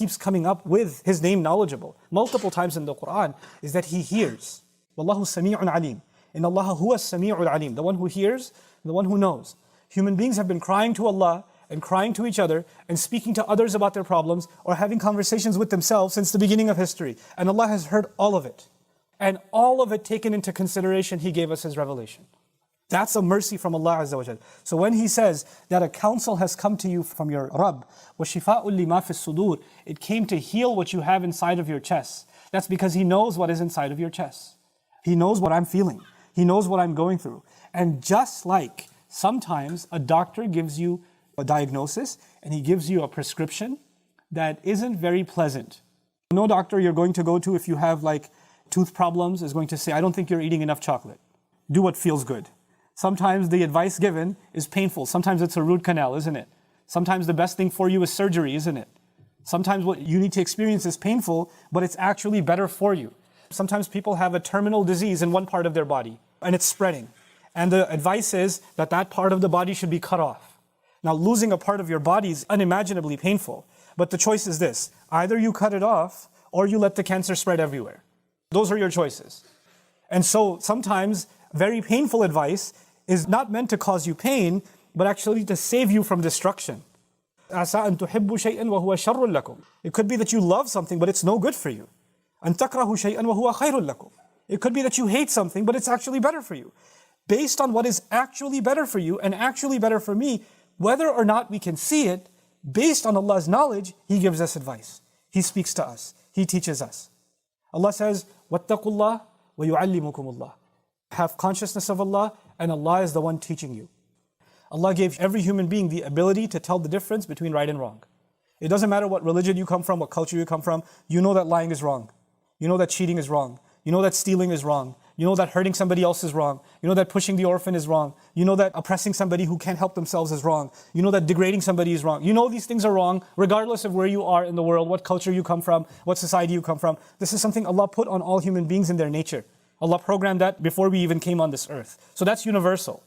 keeps coming up with his name knowledgeable multiple times in the Quran is that he hears. Wallahu sami'un alim. Inna Allah huwa sami'ul alim. The one who hears, the one who knows. Human beings have been crying to Allah and crying to each other and speaking to others about their problems or having conversations with themselves since the beginning of history. And Allah has heard all of it. And all of it taken into consideration, He gave us His revelation. That's a mercy from Allah Azza wa Jal. So when He says that a counsel has come to you from your Rabb, وَشِفَاءٌ لِمَا فِي الصُّدُورِ, it came to heal what you have inside of your chest. That's because He knows what is inside of your chest. He knows what I'm feeling. He knows what I'm going through. And just like sometimes a doctor gives you a diagnosis and he gives you a prescription that isn't very pleasant. No doctor you're going to go to if you have like tooth problems is going to say, I don't think you're eating enough chocolate. Do what feels good. Sometimes the advice given is painful. Sometimes it's a root canal, isn't it? Sometimes the best thing for you is surgery, isn't it? Sometimes what you need to experience is painful, but it's actually better for you. Sometimes people have a terminal disease in one part of their body and it's spreading. And the advice is that that part of the body should be cut off. Now, losing a part of your body is unimaginably painful. But the choice is this: either you cut it off or you let the cancer spread everywhere. Those are your choices. And so sometimes very painful advice is not meant to cause you pain, but actually to save you from destruction. عَسَىٰ أَن تُحِبُّوا شَيْئًا وَهُوَ شَرٌّ لَكُمْ. It could be that you love something, but it's no good for you. أَن تَكْرَهُوا شَيْئًا وَهُوَ خَيْرٌ لَكُمْ. It could be that you hate something, but it's actually better for you. Based on what is actually better for you and actually better for me, whether or not we can see it, based on Allah's knowledge, He gives us advice. He speaks to us. He teaches us. Allah says, وَاتَّقُوا اللَّهَ وَيُعَلِّمُكُمُ اللَّهُ. Have consciousness of Allah, and Allah is the one teaching you. Allah gave every human being the ability to tell the difference between right and wrong. It doesn't matter what religion you come from, what culture you come from, you know that lying is wrong. You know that cheating is wrong. You know that stealing is wrong. You know that hurting somebody else is wrong. You know that pushing the orphan is wrong. You know that oppressing somebody who can't help themselves is wrong. You know that degrading somebody is wrong. You know these things are wrong regardless of where you are in the world, what culture you come from, what society you come from. This is something Allah put on all human beings in their nature. Allah programmed that before we even came on this earth. So that's universal.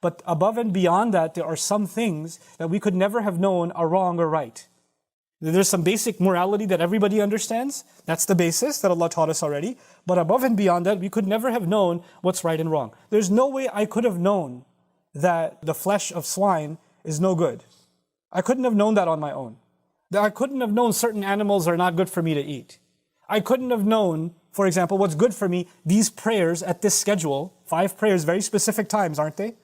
But above and beyond that, there are some things that we could never have known are wrong or right. There's some basic morality that everybody understands. That's the basis that Allah taught us already. But above and beyond that, we could never have known what's right and wrong. There's no way I could have known that the flesh of swine is no good. I couldn't have known that on my own. That I couldn't have known certain animals are not good for me to eat. I couldn't have known, for example, what's good for me, these prayers at this schedule, 5 prayers, very specific times, aren't they?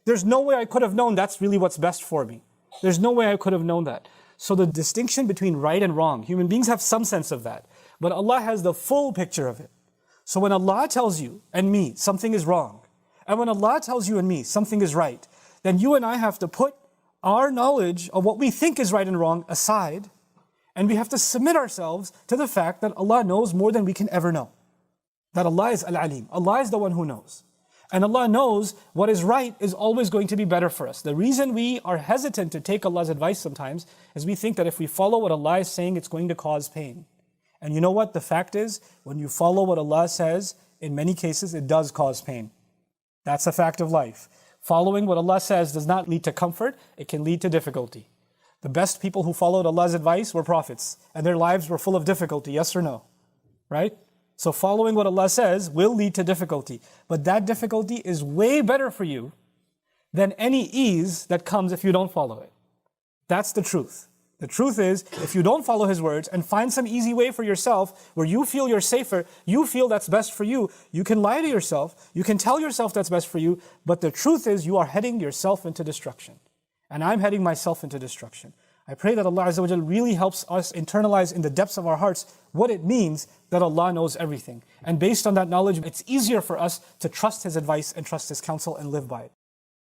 There's no way I could have known that's really what's best for me. There's no way I could have known that. So the distinction between right and wrong, human beings have some sense of that, but Allah has the full picture of it. So when Allah tells you and me something is wrong, and when Allah tells you and me something is right, then you and I have to put our knowledge of what we think is right and wrong aside, and we have to submit ourselves to the fact that Allah knows more than we can ever know. That Allah is Al-Alim. Allah is the one who knows. And Allah knows what is right is always going to be better for us. The reason we are hesitant to take Allah's advice sometimes is we think that if we follow what Allah is saying, it's going to cause pain. And you know what? The fact is, when you follow what Allah says, in many cases, it does cause pain. That's a fact of life. Following what Allah says does not lead to comfort, it can lead to difficulty. The best people who followed Allah's advice were prophets, and their lives were full of difficulty, yes or no? Right? So following what Allah says will lead to difficulty. But that difficulty is way better for you than any ease that comes if you don't follow it. That's the truth. The truth is, if you don't follow His words and find some easy way for yourself where you feel you're safer, you feel that's best for you, you can lie to yourself, you can tell yourself that's best for you, but the truth is you are heading yourself into destruction. And I'm heading myself into destruction. I pray that Allah Azza wa Jal really helps us internalize in the depths of our hearts what it means that Allah knows everything. And based on that knowledge, it's easier for us to trust His advice and trust His counsel and live by it.